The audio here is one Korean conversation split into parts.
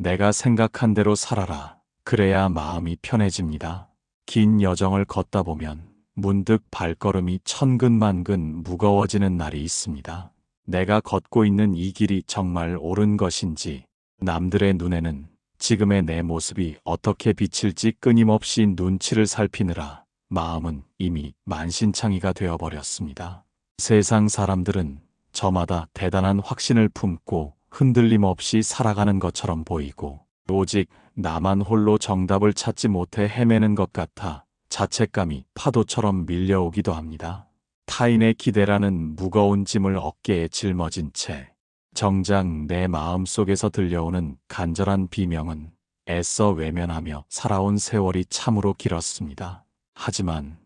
내가 생각한 대로 살아라. 그래야 마음이 편해집니다. 긴 여정을 걷다 보면 문득 발걸음이 천근만근 무거워지는 날이 있습니다. 내가 걷고 있는 이 길이 정말 옳은 것인지, 남들의 눈에는 지금의 내 모습이 어떻게 비칠지 끊임없이 눈치를 살피느라 마음은 이미 만신창이가 되어버렸습니다. 세상 사람들은 저마다 대단한 확신을 품고 흔들림 없이 살아가는 것처럼 보이고, 오직 나만 홀로 정답을 찾지 못해 헤매는 것 같아 자책감이 파도처럼 밀려오기도 합니다. 타인의 기대라는 무거운 짐을 어깨에 짊어진 채 정작 내 마음 속에서 들려오는 간절한 비명은 애써 외면하며 살아온 세월이 참으로 길었습니다. 하지만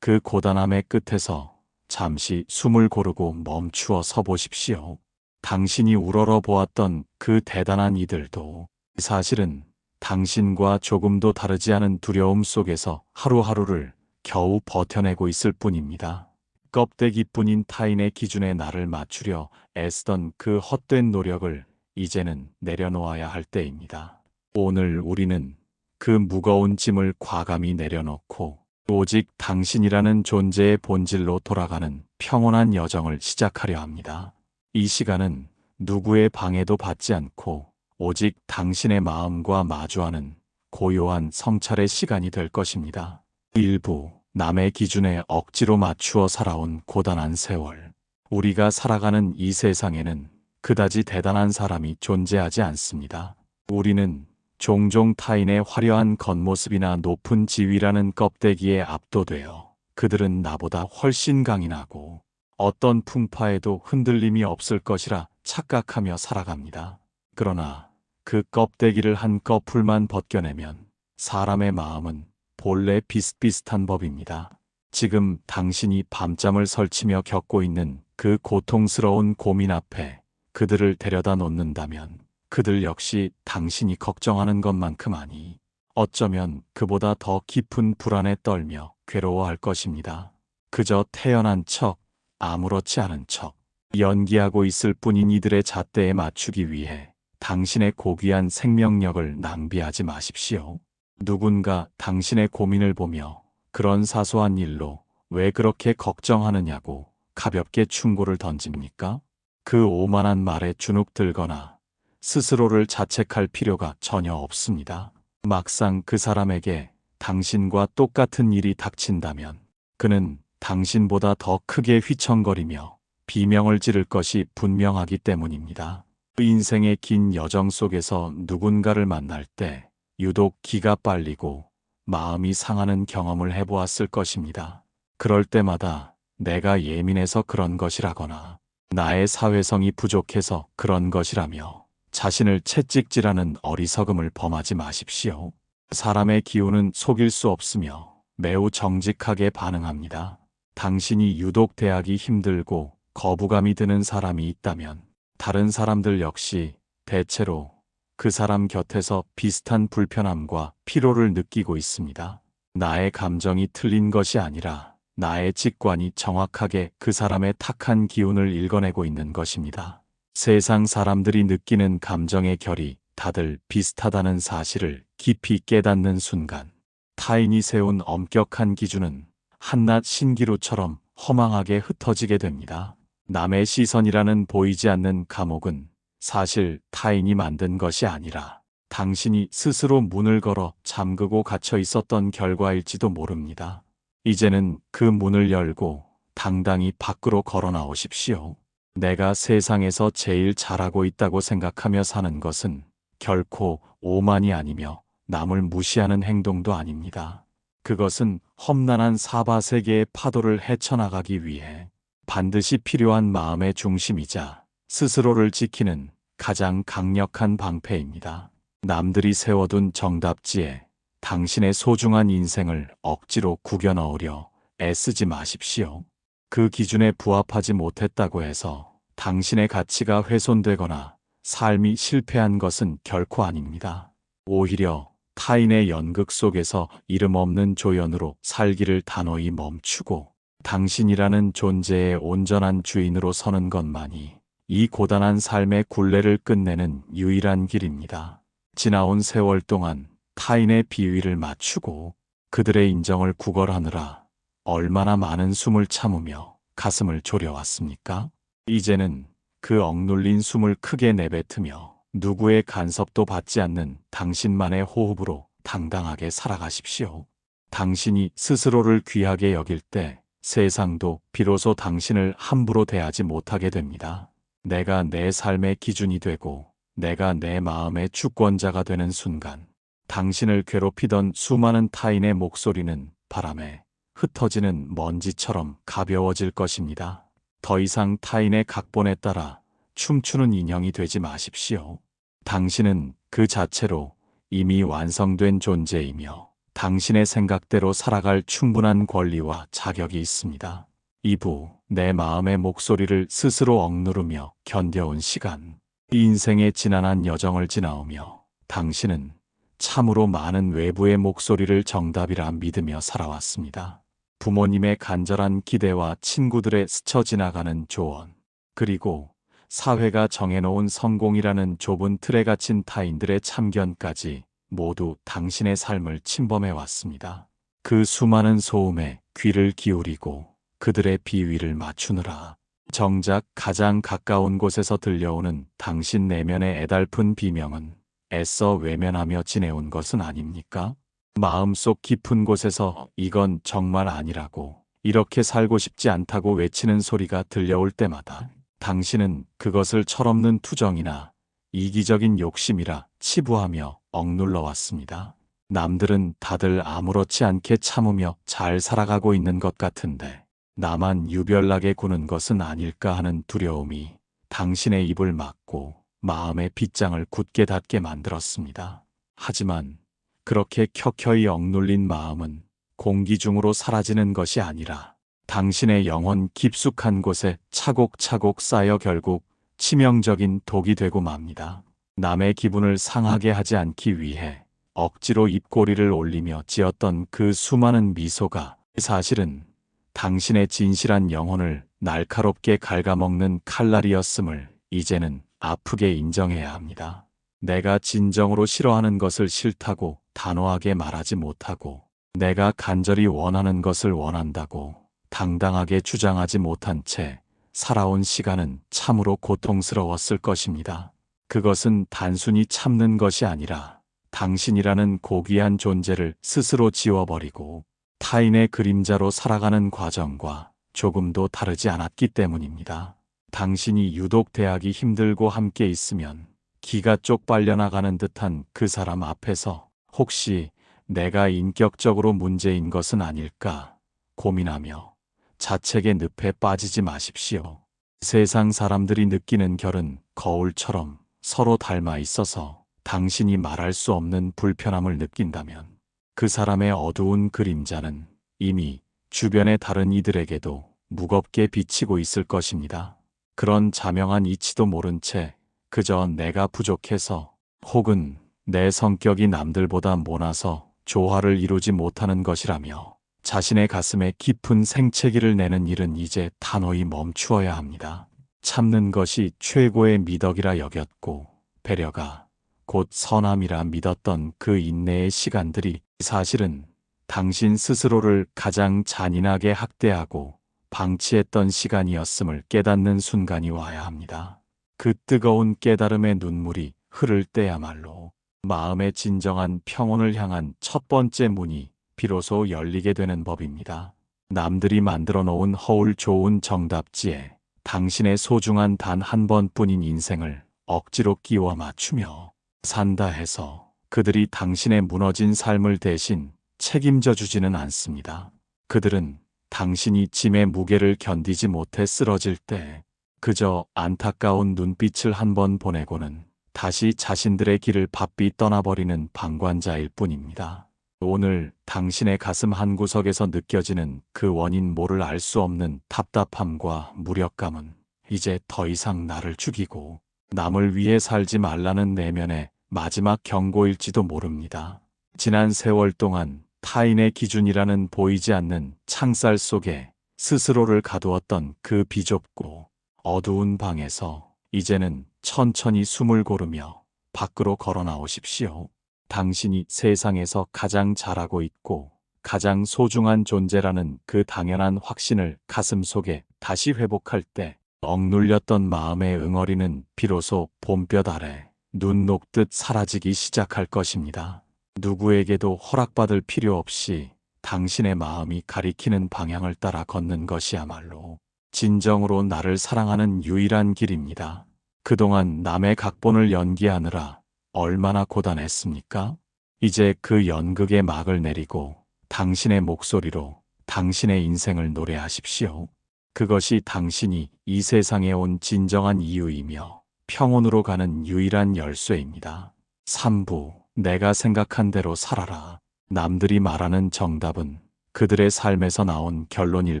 그 고단함의 끝에서 잠시 숨을 고르고 멈추어 서 보십시오. 당신이 우러러 보았던 그 대단한 이들도 사실은 당신과 조금도 다르지 않은 두려움 속에서 하루하루를 겨우 버텨내고 있을 뿐입니다. 껍데기뿐인 타인의 기준에 나를 맞추려 애쓰던 그 헛된 노력을 이제는 내려놓아야 할 때입니다. 오늘 우리는 그 무거운 짐을 과감히 내려놓고 오직 당신이라는 존재의 본질로 돌아가는 평온한 여정을 시작하려 합니다. 이 시간은 누구의 방해도 받지 않고 오직 당신의 마음과 마주하는 고요한 성찰의 시간이 될 것입니다. 일부 남의 기준에 억지로 맞추어 살아온 고단한 세월. 우리가 살아가는 이 세상에는 그다지 대단한 사람이 존재하지 않습니다. 우리는 종종 타인의 화려한 겉모습이나 높은 지위라는 껍데기에 압도되어 그들은 나보다 훨씬 강인하고 어떤 풍파에도 흔들림이 없을 것이라 착각하며 살아갑니다. 그러나 그 껍데기를 한 꺼풀만 벗겨내면 사람의 마음은 본래 비슷비슷한 법입니다. 지금 당신이 밤잠을 설치며 겪고 있는 그 고통스러운 고민 앞에 그들을 데려다 놓는다면 그들 역시 당신이 걱정하는 것만큼 아니 어쩌면 그보다 더 깊은 불안에 떨며 괴로워할 것입니다. 그저 태연한 척, 아무렇지 않은 척, 연기하고 있을 뿐인 이들의 잣대에 맞추기 위해 당신의 고귀한 생명력을 낭비하지 마십시오. 누군가 당신의 고민을 보며 그런 사소한 일로 왜 그렇게 걱정하느냐고 가볍게 충고를 던집니까? 그 오만한 말에 주눅 들거나 스스로를 자책할 필요가 전혀 없습니다. 막상 그 사람에게 당신과 똑같은 일이 닥친다면 그는 당신보다 더 크게 휘청거리며 비명을 지를 것이 분명하기 때문입니다. 인생의 긴 여정 속에서 누군가를 만날 때 유독 기가 빨리고 마음이 상하는 경험을 해보았을 것입니다. 그럴 때마다 내가 예민해서 그런 것이라거나 나의 사회성이 부족해서 그런 것이라며 자신을 채찍질하는 어리석음을 범하지 마십시오. 사람의 기운은 속일 수 없으며 매우 정직하게 반응합니다. 당신이 유독 대하기 힘들고 거부감이 드는 사람이 있다면 다른 사람들 역시 대체로 그 사람 곁에서 비슷한 불편함과 피로를 느끼고 있습니다. 나의 감정이 틀린 것이 아니라 나의 직관이 정확하게 그 사람의 탁한 기운을 읽어내고 있는 것입니다. 세상 사람들이 느끼는 감정의 결이 다들 비슷하다는 사실을 깊이 깨닫는 순간 타인이 세운 엄격한 기준은 한낱 신기루처럼 허망하게 흩어지게 됩니다. 남의 시선이라는 보이지 않는 감옥은 사실 타인이 만든 것이 아니라 당신이 스스로 문을 걸어 잠그고 갇혀 있었던 결과일지도 모릅니다. 이제는 그 문을 열고 당당히 밖으로 걸어 나오십시오. 내가 세상에서 제일 잘하고 있다고 생각하며 사는 것은 결코 오만이 아니며 남을 무시하는 행동도 아닙니다. 그것은 험난한 사바세계의 파도를 헤쳐나가기 위해 반드시 필요한 마음의 중심이자 스스로를 지키는 가장 강력한 방패입니다. 남들이 세워둔 정답지에 당신의 소중한 인생을 억지로 구겨 넣으려 애쓰지 마십시오. 그 기준에 부합하지 못했다고 해서 당신의 가치가 훼손되거나 삶이 실패한 것은 결코 아닙니다. 오히려 타인의 연극 속에서 이름 없는 조연으로 살기를 단호히 멈추고 당신이라는 존재의 온전한 주인으로 서는 것만이 이 고단한 삶의 굴레를 끝내는 유일한 길입니다. 지나온 세월 동안 타인의 비위를 맞추고 그들의 인정을 구걸하느라 얼마나 많은 숨을 참으며 가슴을 졸여왔습니까? 이제는 그 억눌린 숨을 크게 내뱉으며 누구의 간섭도 받지 않는 당신만의 호흡으로 당당하게 살아가십시오. 당신이 스스로를 귀하게 여길 때 세상도 비로소 당신을 함부로 대하지 못하게 됩니다. 내가 내 삶의 기준이 되고 내가 내 마음의 주권자가 되는 순간 당신을 괴롭히던 수많은 타인의 목소리는 바람에 흩어지는 먼지처럼 가벼워질 것입니다. 더 이상 타인의 각본에 따라 춤추는 인형이 되지 마십시오. 당신은 그 자체로 이미 완성된 존재이며 당신의 생각대로 살아갈 충분한 권리와 자격이 있습니다. 2부, 내 마음의 목소리를 스스로 억누르며 견뎌온 시간. 이 인생의 지난한 여정을 지나오며 당신은 참으로 많은 외부의 목소리를 정답이라 믿으며 살아왔습니다. 부모님의 간절한 기대와 친구들의 스쳐 지나가는 조언, 그리고 사회가 정해놓은 성공이라는 좁은 틀에 갇힌 타인들의 참견까지 모두 당신의 삶을 침범해왔습니다. 그 수많은 소음에 귀를 기울이고 그들의 비위를 맞추느라 정작 가장 가까운 곳에서 들려오는 당신 내면의 애달픈 비명은 애써 외면하며 지내온 것은 아닙니까? 마음속 깊은 곳에서 이건 정말 아니라고, 이렇게 살고 싶지 않다고 외치는 소리가 들려올 때마다 당신은 그것을 철없는 투정이나 이기적인 욕심이라 치부하며 억눌러 왔습니다. 남들은 다들 아무렇지 않게 참으며 잘 살아가고 있는 것 같은데 나만 유별나게 구는 것은 아닐까 하는 두려움이 당신의 입을 막고 마음의 빗장을 굳게 닫게 만들었습니다. 하지만 그렇게 켜켜이 억눌린 마음은 공기 중으로 사라지는 것이 아니라 당신의 영혼 깊숙한 곳에 차곡차곡 쌓여 결국 치명적인 독이 되고 맙니다. 남의 기분을 상하게 하지 않기 위해 억지로 입꼬리를 올리며 지었던 그 수많은 미소가 사실은 당신의 진실한 영혼을 날카롭게 갉아먹는 칼날이었음을 이제는 아프게 인정해야 합니다. 내가 진정으로 싫어하는 것을 싫다고 단호하게 말하지 못하고 내가 간절히 원하는 것을 원한다고 당당하게 주장하지 못한 채 살아온 시간은 참으로 고통스러웠을 것입니다. 그것은 단순히 참는 것이 아니라 당신이라는 고귀한 존재를 스스로 지워버리고 타인의 그림자로 살아가는 과정과 조금도 다르지 않았기 때문입니다. 당신이 유독 대하기 힘들고 함께 있으면 기가 쪽 빨려나가는 듯한 그 사람 앞에서 혹시 내가 인격적으로 문제인 것은 아닐까 고민하며 자책의 늪에 빠지지 마십시오. 세상 사람들이 느끼는 결은 거울처럼 서로 닮아 있어서 당신이 말할 수 없는 불편함을 느낀다면 그 사람의 어두운 그림자는 이미 주변의 다른 이들에게도 무겁게 비치고 있을 것입니다. 그런 자명한 이치도 모른 채 그저 내가 부족해서 혹은 내 성격이 남들보다 모나서 조화를 이루지 못하는 것이라며 자신의 가슴에 깊은 생채기를 내는 일은 이제 단호히 멈추어야 합니다. 참는 것이 최고의 미덕이라 여겼고 배려가 곧 선함이라 믿었던 그 인내의 시간들이 사실은 당신 스스로를 가장 잔인하게 학대하고 방치했던 시간이었음을 깨닫는 순간이 와야 합니다. 그 뜨거운 깨달음의 눈물이 흐를 때야말로 마음의 진정한 평온을 향한 첫 번째 문이 비로소 열리게 되는 법입니다. 남들이 만들어 놓은 허울 좋은 정답지에 당신의 소중한 단 한 번뿐인 인생을 억지로 끼워 맞추며 산다 해서 그들이 당신의 무너진 삶을 대신 책임져 주지는 않습니다. 그들은 당신이 짐의 무게를 견디지 못해 쓰러질 때 그저 안타까운 눈빛을 한 번 보내고는 다시 자신들의 길을 바삐 떠나버리는 방관자일 뿐입니다. 오늘 당신의 가슴 한구석에서 느껴지는 그 원인 모를 알 수 없는 답답함과 무력감은 이제 더 이상 나를 죽이고 남을 위해 살지 말라는 내면의 마지막 경고일지도 모릅니다. 지난 세월 동안 타인의 기준이라는 보이지 않는 창살 속에 스스로를 가두었던 그 비좁고 어두운 방에서 이제는 천천히 숨을 고르며 밖으로 걸어 나오십시오. 당신이 세상에서 가장 잘하고 있고 가장 소중한 존재라는 그 당연한 확신을 가슴속에 다시 회복할 때 억눌렸던 마음의 응어리는 비로소 봄볕 아래 눈 녹듯 사라지기 시작할 것입니다. 누구에게도 허락받을 필요 없이 당신의 마음이 가리키는 방향을 따라 걷는 것이야말로 진정으로 나를 사랑하는 유일한 길입니다. 그동안 남의 각본을 연기하느라 얼마나 고단했습니까? 이제 그 연극의 막을 내리고 당신의 목소리로 당신의 인생을 노래하십시오. 그것이 당신이 이 세상에 온 진정한 이유이며 평온으로 가는 유일한 열쇠입니다. 3부 내가 생각한 대로 살아라. 남들이 말하는 정답은 그들의 삶에서 나온 결론일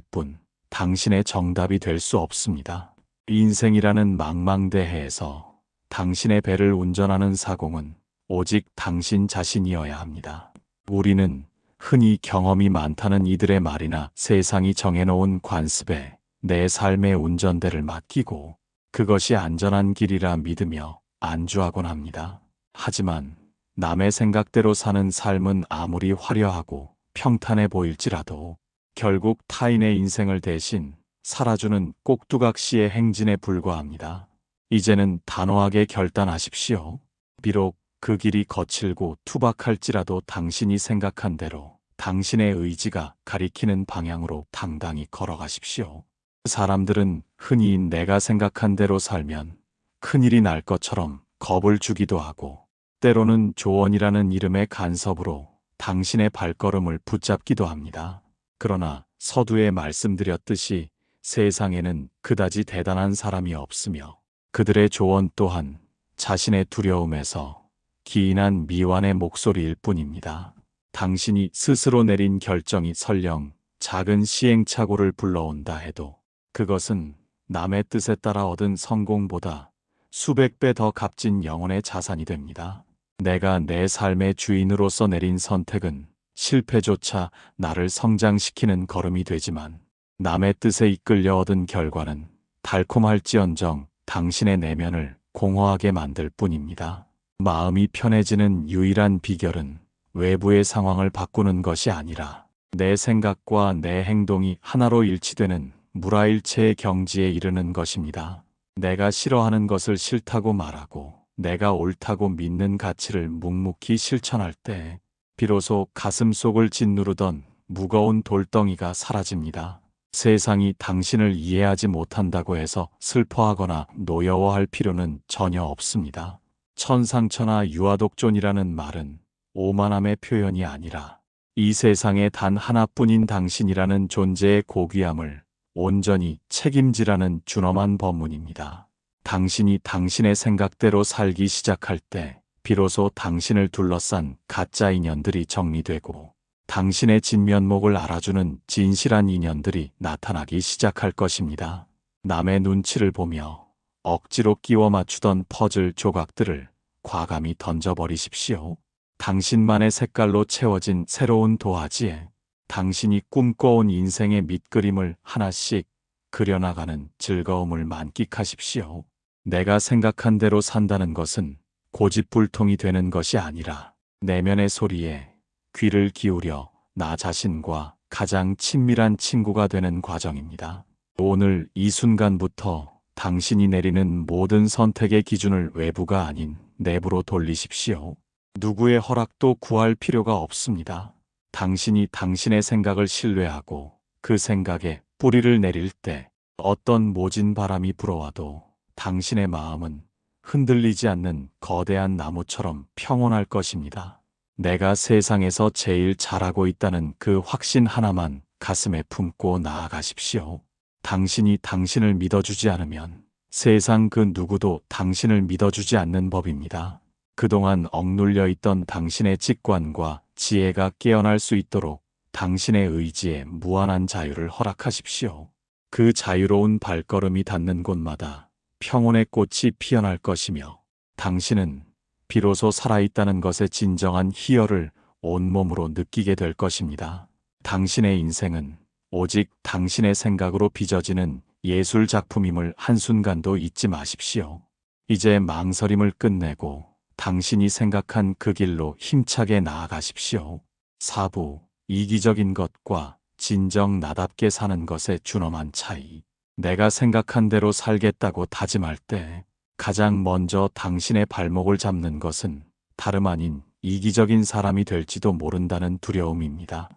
뿐 당신의 정답이 될 수 없습니다. 인생이라는 망망대해에서 당신의 배를 운전하는 사공은 오직 당신 자신이어야 합니다. 우리는 흔히 경험이 많다는 이들의 말이나 세상이 정해놓은 관습에 내 삶의 운전대를 맡기고 그것이 안전한 길이라 믿으며 안주하곤 합니다. 하지만 남의 생각대로 사는 삶은 아무리 화려하고 평탄해 보일지라도 결국 타인의 인생을 대신 살아주는 꼭두각시의 행진에 불과합니다. 이제는 단호하게 결단하십시오. 비록 그 길이 거칠고 투박할지라도 당신이 생각한 대로 당신의 의지가 가리키는 방향으로 당당히 걸어가십시오. 사람들은 흔히 내가 생각한 대로 살면 큰일이 날 것처럼 겁을 주기도 하고 때로는 조언이라는 이름의 간섭으로 당신의 발걸음을 붙잡기도 합니다. 그러나 서두에 말씀드렸듯이 세상에는 그다지 대단한 사람이 없으며 그들의 조언 또한 자신의 두려움에서 기인한 미완의 목소리일 뿐입니다. 당신이 스스로 내린 결정이 설령 작은 시행착오를 불러온다 해도 그것은 남의 뜻에 따라 얻은 성공보다 수백 배 더 값진 영혼의 자산이 됩니다. 내가 내 삶의 주인으로서 내린 선택은 실패조차 나를 성장시키는 걸음이 되지만 남의 뜻에 이끌려 얻은 결과는 달콤할지언정 당신의 내면을 공허하게 만들 뿐입니다. 마음이 편해지는 유일한 비결은 외부의 상황을 바꾸는 것이 아니라 내 생각과 내 행동이 하나로 일치되는 무라일체의 경지에 이르는 것입니다. 내가 싫어하는 것을 싫다고 말하고 내가 옳다고 믿는 가치를 묵묵히 실천할 때 비로소 가슴속을 짓누르던 무거운 돌덩이가 사라집니다. 세상이 당신을 이해하지 못한다고 해서 슬퍼하거나 노여워할 필요는 전혀 없습니다. 천상천하 유아독존이라는 말은 오만함의 표현이 아니라 이 세상에 단 하나뿐인 당신이라는 존재의 고귀함을 온전히 책임지라는 준엄한 법문입니다. 당신이 당신의 생각대로 살기 시작할 때 비로소 당신을 둘러싼 가짜 인연들이 정리되고 당신의 진면목을 알아주는 진실한 인연들이 나타나기 시작할 것입니다. 남의 눈치를 보며 억지로 끼워 맞추던 퍼즐 조각들을 과감히 던져버리십시오. 당신만의 색깔로 채워진 새로운 도화지에 당신이 꿈꿔온 인생의 밑그림을 하나씩 그려나가는 즐거움을 만끽하십시오. 내가 생각한 대로 산다는 것은 고집불통이 되는 것이 아니라 내면의 소리에 귀를 기울여 나 자신과 가장 친밀한 친구가 되는 과정입니다. 오늘 이 순간부터 당신이 내리는 모든 선택의 기준을 외부가 아닌 내부로 돌리십시오. 누구의 허락도 구할 필요가 없습니다. 당신이 당신의 생각을 신뢰하고 그 생각에 뿌리를 내릴 때 어떤 모진 바람이 불어와도 당신의 마음은 흔들리지 않는 거대한 나무처럼 평온할 것입니다. 내가 세상에서 제일 잘하고 있다는 그 확신 하나만 가슴에 품고 나아가십시오. 당신이 당신을 믿어주지 않으면 세상 그 누구도 당신을 믿어주지 않는 법입니다. 그동안 억눌려 있던 당신의 직관과 지혜가 깨어날 수 있도록 당신의 의지에 무한한 자유를 허락하십시오. 그 자유로운 발걸음이 닿는 곳마다 평온의 꽃이 피어날 것이며 당신은 비로소 살아있다는 것의 진정한 희열을 온몸으로 느끼게 될 것입니다. 당신의 인생은 오직 당신의 생각으로 빚어지는 예술 작품임을 한순간도 잊지 마십시오. 이제 망설임을 끝내고 당신이 생각한 그 길로 힘차게 나아가십시오. 4부. 이기적인 것과 진정 나답게 사는 것의 준엄한 차이. 내가 생각한 대로 살겠다고 다짐할 때 가장 먼저 당신의 발목을 잡는 것은 다름 아닌 이기적인 사람이 될지도 모른다는 두려움입니다.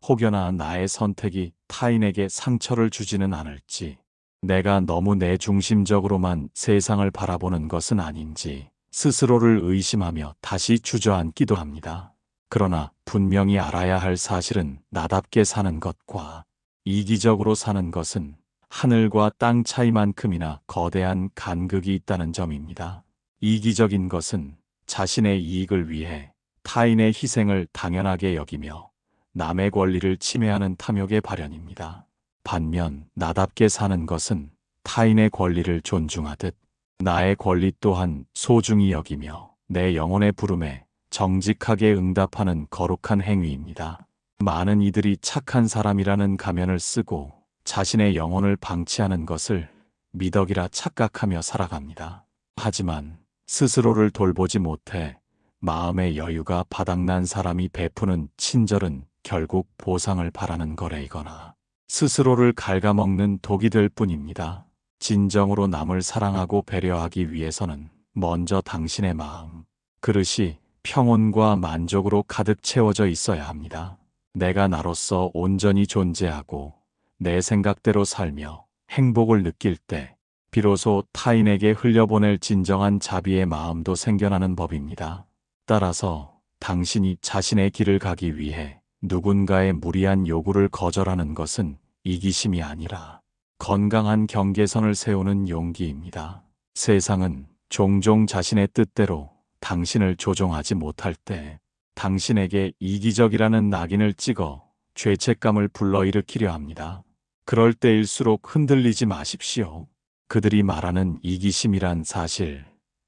혹여나 나의 선택이 타인에게 상처를 주지는 않을지, 내가 너무 내 중심적으로만 세상을 바라보는 것은 아닌지 스스로를 의심하며 다시 주저앉기도 합니다. 그러나 분명히 알아야 할 사실은 나답게 사는 것과 이기적으로 사는 것은 하늘과 땅 차이만큼이나 거대한 간극이 있다는 점입니다. 이기적인 것은 자신의 이익을 위해 타인의 희생을 당연하게 여기며 남의 권리를 침해하는 탐욕의 발현입니다. 반면 나답게 사는 것은 타인의 권리를 존중하듯 나의 권리 또한 소중히 여기며 내 영혼의 부름에 정직하게 응답하는 거룩한 행위입니다. 많은 이들이 착한 사람이라는 가면을 쓰고 자신의 영혼을 방치하는 것을 미덕이라 착각하며 살아갑니다. 하지만 스스로를 돌보지 못해 마음의 여유가 바닥난 사람이 베푸는 친절은 결국 보상을 바라는 거래이거나 스스로를 갉아먹는 독이 될 뿐입니다. 진정으로 남을 사랑하고 배려하기 위해서는 먼저 당신의 마음, 그릇이 평온과 만족으로 가득 채워져 있어야 합니다. 내가 나로서 온전히 존재하고 내 생각대로 살며 행복을 느낄 때 비로소 타인에게 흘려보낼 진정한 자비의 마음도 생겨나는 법입니다. 따라서 당신이 자신의 길을 가기 위해 누군가의 무리한 요구를 거절하는 것은 이기심이 아니라 건강한 경계선을 세우는 용기입니다. 세상은 종종 자신의 뜻대로 당신을 조종하지 못할 때 당신에게 이기적이라는 낙인을 찍어 죄책감을 불러일으키려 합니다. 그럴 때일수록 흔들리지 마십시오. 그들이 말하는 이기심이란 사실,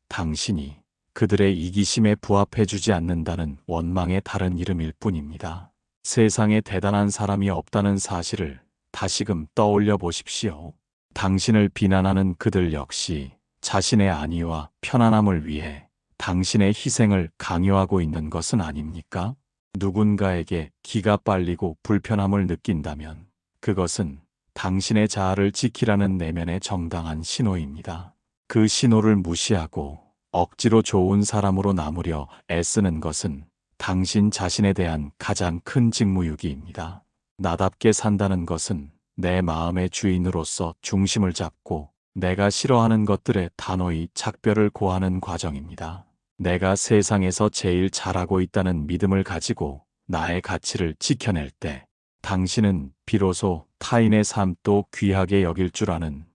당신이 그들의 이기심에 부합해주지 않는다는 원망의 다른 이름일 뿐입니다. 세상에 대단한 사람이 없다는 사실을 다시금 떠올려 보십시오. 당신을 비난하는 그들 역시 자신의 안위와 편안함을 위해 당신의 희생을 강요하고 있는 것은 아닙니까? 누군가에게 기가 빨리고 불편함을 느낀다면 그것은 당신의 자아를 지키라는 내면의 정당한 신호입니다. 그 신호를 무시하고 억지로 좋은 사람으로 남으려 애쓰는 것은 당신 자신에 대한 가장 큰 직무유기입니다. 나답게 산다는 것은 내 마음의 주인으로서 중심을 잡고 내가 싫어하는 것들에 단호히 작별을 고하는 과정입니다. 내가 세상에서 제일 잘하고 있다는 믿음을 가지고 나의 가치를 지켜낼 때 당신은 비로소 타인의 삶도 귀하게 여길 줄 아는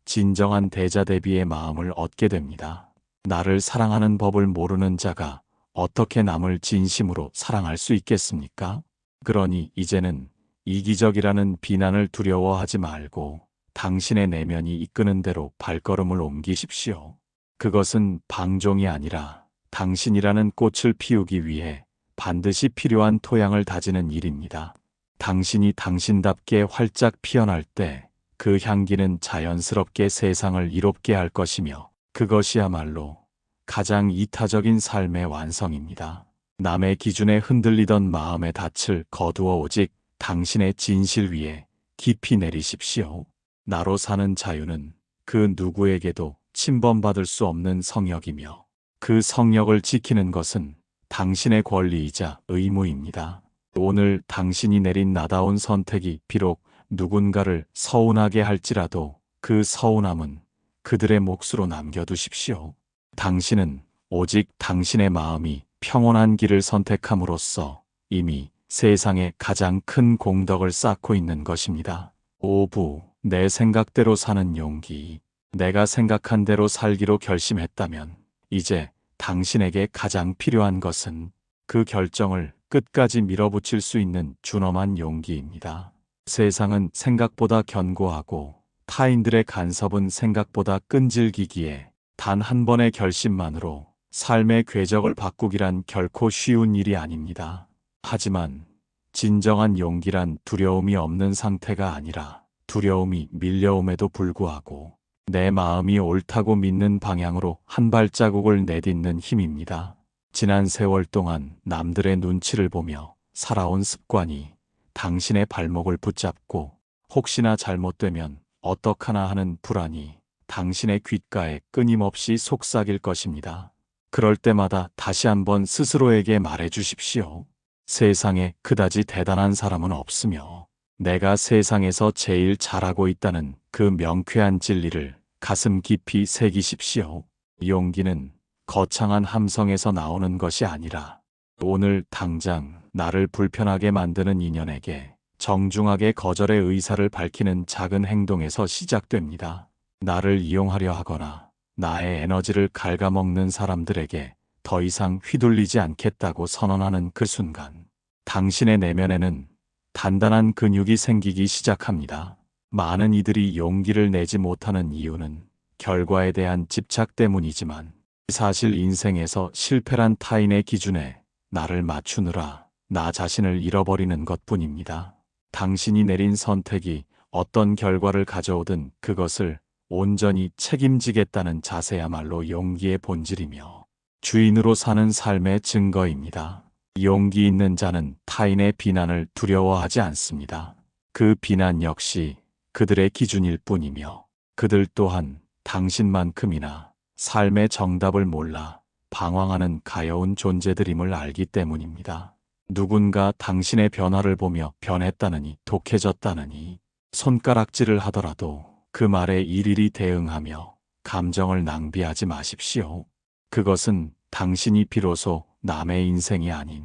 진정한 대자 대비의 마음을 얻게 됩니다. 나를 사랑하는 법을 모르는 자가 어떻게 남을 진심으로 사랑할 수 있겠습니까? 그러니 이제는 이기적이라는 비난을 두려워하지 말고 당신의 내면이 이끄는 대로 발걸음을 옮기십시오. 그것은 방종이 아니라 당신이라는 꽃을 피우기 위해 반드시 필요한 토양을 다지는 일입니다. 당신이 당신답게 활짝 피어날 때 그 향기는 자연스럽게 세상을 이롭게 할 것이며 그것이야말로 가장 이타적인 삶의 완성입니다. 남의 기준에 흔들리던 마음의 닻을 거두어 오직 당신의 진실 위에 깊이 내리십시오. 나로 사는 자유는 그 누구에게도 침범받을 수 없는 성역이며 그 성역을 지키는 것은 당신의 권리이자 의무입니다. 오늘 당신이 내린 나다운 선택이 비록 누군가를 서운하게 할지라도 그 서운함은 그들의 몫으로 남겨두십시오. 당신은 오직 당신의 마음이 평온한 길을 선택함으로써 이미 세상에 가장 큰 공덕을 쌓고 있는 것입니다. 5부. 내 생각대로 사는 용기. 내가 생각한 대로 살기로 결심했다면 이제 당신에게 가장 필요한 것은 그 결정을 끝까지 밀어붙일 수 있는 준엄한 용기입니다. 세상은 생각보다 견고하고 타인들의 간섭은 생각보다 끈질기기에 단 한 번의 결심만으로 삶의 궤적을 바꾸기란 결코 쉬운 일이 아닙니다. 하지만 진정한 용기란 두려움이 없는 상태가 아니라 두려움이 밀려옴에도 불구하고 내 마음이 옳다고 믿는 방향으로 한 발자국을 내딛는 힘입니다. 지난 세월 동안 남들의 눈치를 보며 살아온 습관이 당신의 발목을 붙잡고 혹시나 잘못되면 어떡하나 하는 불안이 당신의 귓가에 끊임없이 속삭일 것입니다. 그럴 때마다 다시 한번 스스로에게 말해 주십시오. 세상에 그다지 대단한 사람은 없으며 내가 세상에서 제일 잘하고 있다는 그 명쾌한 진리를 가슴 깊이 새기십시오. 용기는 거창한 함성에서 나오는 것이 아니라 오늘 당장 나를 불편하게 만드는 인연에게 정중하게 거절의 의사를 밝히는 작은 행동에서 시작됩니다. 나를 이용하려 하거나 나의 에너지를 갉아먹는 사람들에게 더 이상 휘둘리지 않겠다고 선언하는 그 순간, 당신의 내면에는 단단한 근육이 생기기 시작합니다. 많은 이들이 용기를 내지 못하는 이유는 결과에 대한 집착 때문이지만 사실 인생에서 실패란 타인의 기준에 나를 맞추느라 나 자신을 잃어버리는 것뿐입니다. 당신이 내린 선택이 어떤 결과를 가져오든 그것을 온전히 책임지겠다는 자세야말로 용기의 본질이며 주인으로 사는 삶의 증거입니다. 용기 있는 자는 타인의 비난을 두려워하지 않습니다. 그 비난 역시 그들의 기준일 뿐이며 그들 또한 당신만큼이나 삶의 정답을 몰라 방황하는 가여운 존재들임을 알기 때문입니다. 누군가 당신의 변화를 보며 변했다느니 독해졌다느니 손가락질을 하더라도 그 말에 일일이 대응하며 감정을 낭비하지 마십시오. 그것은 당신이 비로소 남의 인생이 아닌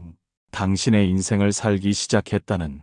당신의 인생을 살기 시작했다는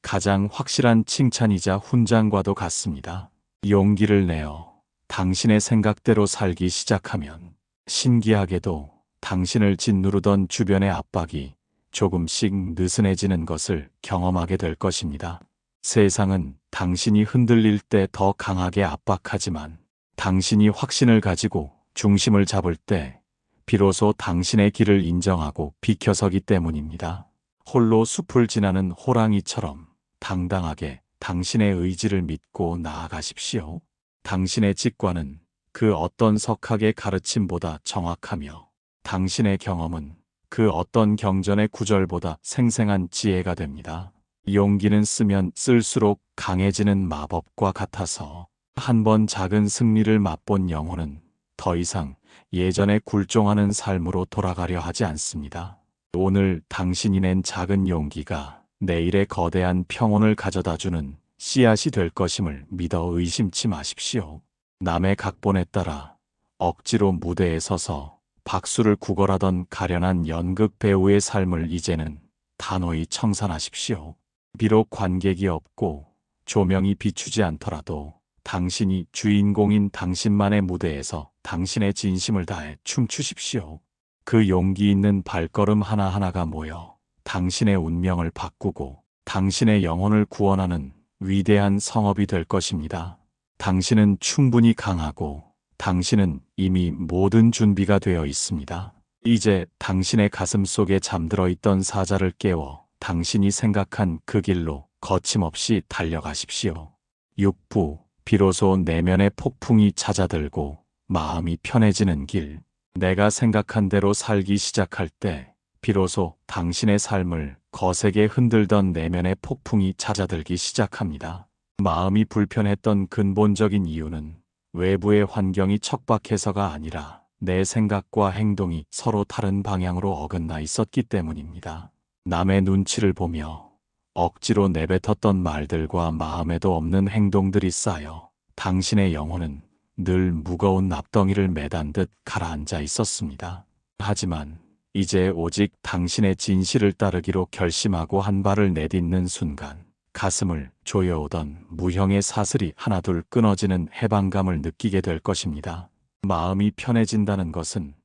가장 확실한 칭찬이자 훈장과도 같습니다. 용기를 내어 당신의 생각대로 살기 시작하면 신기하게도 당신을 짓누르던 주변의 압박이 조금씩 느슨해지는 것을 경험하게 될 것입니다. 세상은 당신이 흔들릴 때 더 강하게 압박하지만 당신이 확신을 가지고 중심을 잡을 때 비로소 당신의 길을 인정하고 비켜서기 때문입니다. 홀로 숲을 지나는 호랑이처럼 당당하게 당신의 의지를 믿고 나아가십시오. 당신의 직관은 그 어떤 석학의 가르침보다 정확하며 당신의 경험은 그 어떤 경전의 구절보다 생생한 지혜가 됩니다. 용기는 쓰면 쓸수록 강해지는 마법과 같아서 한 번 작은 승리를 맛본 영혼은 더 이상 예전에 굴종하는 삶으로 돌아가려 하지 않습니다. 오늘 당신이 낸 작은 용기가 내일의 거대한 평온을 가져다주는 씨앗이 될 것임을 믿어 의심치 마십시오. 남의 각본에 따라 억지로 무대에 서서 박수를 구걸하던 가련한 연극 배우의 삶을 이제는 단호히 청산하십시오. 비록 관객이 없고 조명이 비추지 않더라도 당신이 주인공인 당신만의 무대에서 당신의 진심을 다해 춤추십시오. 그 용기 있는 발걸음 하나하나가 모여 당신의 운명을 바꾸고 당신의 영혼을 구원하는 위대한 성업이 될 것입니다. 당신은 충분히 강하고 당신은 이미 모든 준비가 되어 있습니다. 이제 당신의 가슴 속에 잠들어 있던 사자를 깨워 당신이 생각한 그 길로 거침없이 달려가십시오. 6부 비로소 내면의 폭풍이 찾아들고 마음이 편해지는 길. 내가 생각한 대로 살기 시작할 때 비로소 당신의 삶을 거세게 흔들던 내면의 폭풍이 찾아들기 시작합니다. 마음이 불편했던 근본적인 이유는 외부의 환경이 척박해서가 아니라 내 생각과 행동이 서로 다른 방향으로 어긋나 있었기 때문입니다. 남의 눈치를 보며 억지로 내뱉었던 말들과 마음에도 없는 행동들이 쌓여 당신의 영혼은 늘 무거운 납덩이를 매단 듯 가라앉아 있었습니다. 하지만 이제 오직 당신의 진실을 따르기로 결심하고 한 발을 내딛는 순간 가슴을 조여오던 무형의 사슬이 하나둘 끊어지는 해방감을 느끼게 될 것입니다. 마음이 편해진다는 것은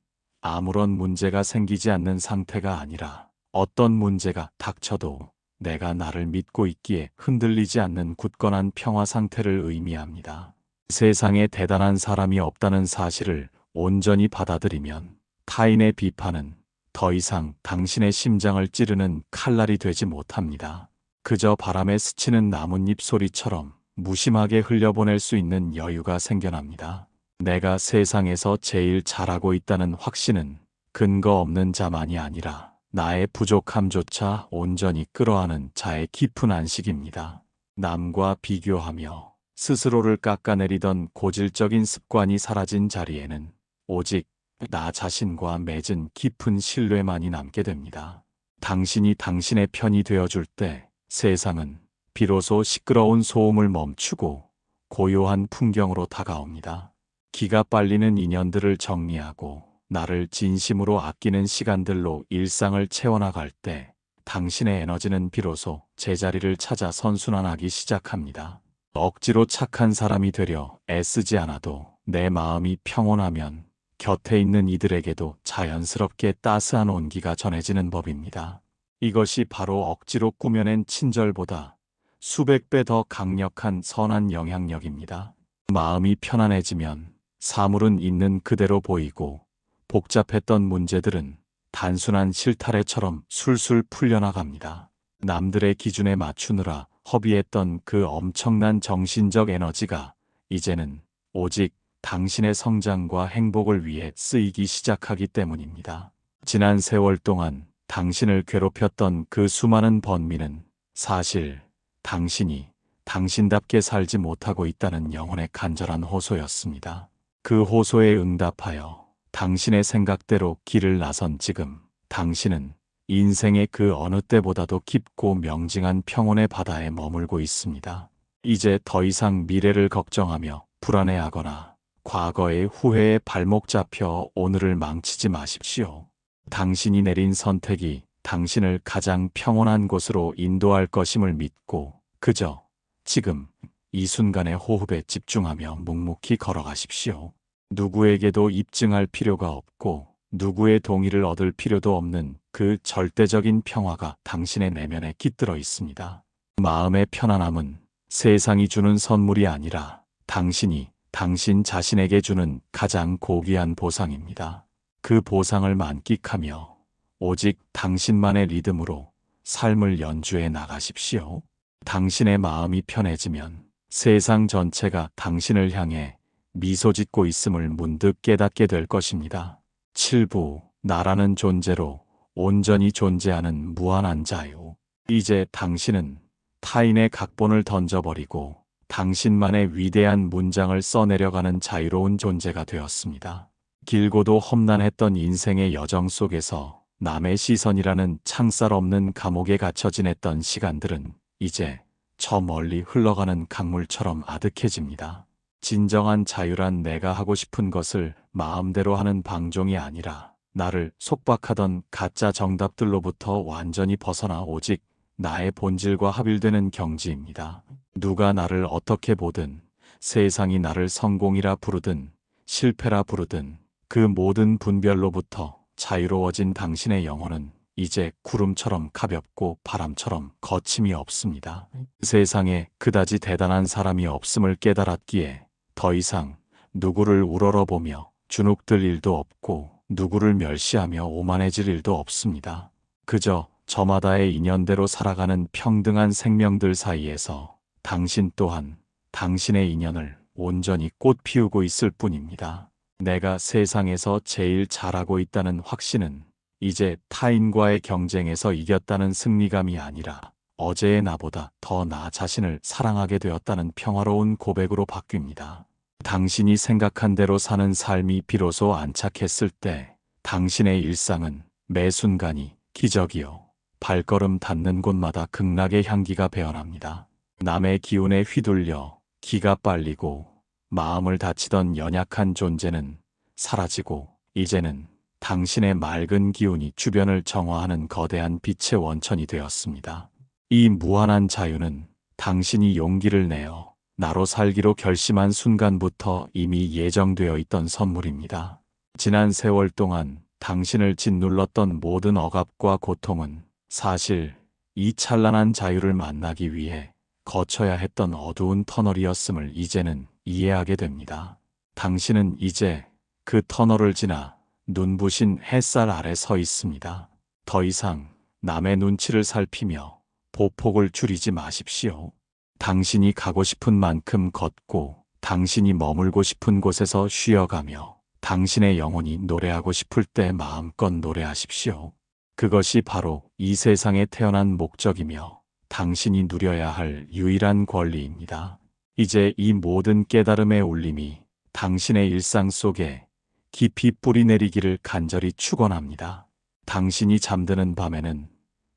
아무런 문제가 생기지 않는 상태가 아니라 어떤 문제가 닥쳐도 내가 나를 믿고 있기에 흔들리지 않는 굳건한 평화 상태를 의미합니다. 세상에 대단한 사람이 없다는 사실을 온전히 받아들이면 타인의 비판은 더 이상 당신의 심장을 찌르는 칼날이 되지 못합니다. 그저 바람에 스치는 나뭇잎 소리처럼 무심하게 흘려보낼 수 있는 여유가 생겨납니다. 내가 세상에서 제일 잘하고 있다는 확신은 근거 없는 자만이 아니라 나의 부족함조차 온전히 끌어안은 자의 깊은 안식입니다. 남과 비교하며 스스로를 깎아내리던 고질적인 습관이 사라진 자리에는 오직 나 자신과 맺은 깊은 신뢰만이 남게 됩니다. 당신이 당신의 편이 되어줄 때 세상은 비로소 시끄러운 소음을 멈추고 고요한 풍경으로 다가옵니다. 기가 빨리는 인연들을 정리하고 나를 진심으로 아끼는 시간들로 일상을 채워나갈 때 당신의 에너지는 비로소 제자리를 찾아 선순환하기 시작합니다. 억지로 착한 사람이 되려 애쓰지 않아도 내 마음이 평온하면 곁에 있는 이들에게도 자연스럽게 따스한 온기가 전해지는 법입니다. 이것이 바로 억지로 꾸며낸 친절보다 수백 배 더 강력한 선한 영향력입니다. 마음이 편안해지면 사물은 있는 그대로 보이고 복잡했던 문제들은 단순한 실타래처럼 술술 풀려나갑니다. 남들의 기준에 맞추느라 허비했던 그 엄청난 정신적 에너지가 이제는 오직 당신의 성장과 행복을 위해 쓰이기 시작하기 때문입니다. 지난 세월 동안 당신을 괴롭혔던 그 수많은 번민은 사실 당신이 당신답게 살지 못하고 있다는 영혼의 간절한 호소였습니다. 그 호소에 응답하여 당신의 생각대로 길을 나선 지금 당신은 인생의 그 어느 때보다도 깊고 명징한 평온의 바다에 머물고 있습니다. 이제 더 이상 미래를 걱정하며 불안해하거나 과거의 후회에 발목 잡혀 오늘을 망치지 마십시오. 당신이 내린 선택이 당신을 가장 평온한 곳으로 인도할 것임을 믿고 그저 지금 이 순간의 호흡에 집중하며 묵묵히 걸어가십시오. 누구에게도 입증할 필요가 없고 누구의 동의를 얻을 필요도 없는 그 절대적인 평화가 당신의 내면에 깃들어 있습니다. 마음의 편안함은 세상이 주는 선물이 아니라 당신이 당신 자신에게 주는 가장 고귀한 보상입니다. 그 보상을 만끽하며 오직 당신만의 리듬으로 삶을 연주해 나가십시오. 당신의 마음이 편해지면 세상 전체가 당신을 향해 미소 짓고 있음을 문득 깨닫게 될 것입니다. 7부 나라는 존재로 온전히 존재하는 무한한 자유. 이제 당신은 타인의 각본을 던져버리고 당신만의 위대한 문장을 써내려가는 자유로운 존재가 되었습니다. 길고도 험난했던 인생의 여정 속에서 남의 시선이라는 창살 없는 감옥에 갇혀 지냈던 시간들은 이제 저 멀리 흘러가는 강물처럼 아득해집니다. 진정한 자유란 내가 하고 싶은 것을 마음대로 하는 방종이 아니라 나를 속박하던 가짜 정답들로부터 완전히 벗어나 오직 나의 본질과 합일되는 경지입니다. 누가 나를 어떻게 보든 세상이 나를 성공이라 부르든 실패라 부르든 그 모든 분별로부터 자유로워진 당신의 영혼은 이제 구름처럼 가볍고 바람처럼 거침이 없습니다. 세상에 그다지 대단한 사람이 없음을 깨달았기에 더 이상 누구를 우러러보며 주눅들 일도 없고 누구를 멸시하며 오만해질 일도 없습니다. 그저 저마다의 인연대로 살아가는 평등한 생명들 사이에서 당신 또한 당신의 인연을 온전히 꽃 피우고 있을 뿐입니다. 내가 세상에서 제일 잘하고 있다는 확신은 이제 타인과의 경쟁에서 이겼다는 승리감이 아니라 어제의 나보다 더 나 자신을 사랑하게 되었다는 평화로운 고백으로 바뀝니다. 당신이 생각한 대로 사는 삶이 비로소 안착했을 때 당신의 일상은 매 순간이 기적이요. 발걸음 닿는 곳마다 극락의 향기가 배어납니다. 남의 기운에 휘둘려 기가 빨리고 마음을 다치던 연약한 존재는 사라지고 이제는 당신의 맑은 기운이 주변을 정화하는 거대한 빛의 원천이 되었습니다. 이 무한한 자유는 당신이 용기를 내어 나로 살기로 결심한 순간부터 이미 예정되어 있던 선물입니다. 지난 세월 동안 당신을 짓눌렀던 모든 억압과 고통은 사실 이 찬란한 자유를 만나기 위해 거쳐야 했던 어두운 터널이었음을 이제는 이해하게 됩니다. 당신은 이제 그 터널을 지나 눈부신 햇살 아래 서 있습니다. 더 이상 남의 눈치를 살피며 보폭을 줄이지 마십시오. 당신이 가고 싶은 만큼 걷고 당신이 머물고 싶은 곳에서 쉬어가며 당신의 영혼이 노래하고 싶을 때 마음껏 노래하십시오. 그것이 바로 이 세상에 태어난 목적이며 당신이 누려야 할 유일한 권리입니다. 이제 이 모든 깨달음의 울림이 당신의 일상 속에 깊이 뿌리내리기를 간절히 축원합니다. 당신이 잠드는 밤에는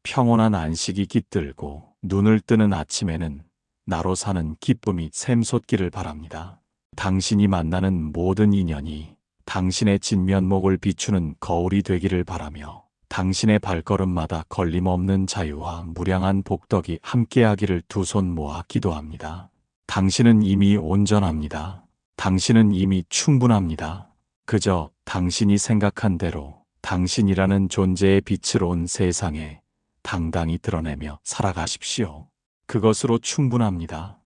평온한 안식이 깃들고 눈을 뜨는 아침에는 나로 사는 기쁨이 샘솟기를 바랍니다. 당신이 만나는 모든 인연이 당신의 진면목을 비추는 거울이 되기를 바라며 당신의 발걸음마다 걸림없는 자유와 무량한 복덕이 함께하기를 두 손 모아 기도합니다. 당신은 이미 온전합니다. 당신은 이미 충분합니다. 그저 당신이 생각한 대로 당신이라는 존재의 빛을 온 세상에 당당히 드러내며 살아가십시오. 그것으로 충분합니다.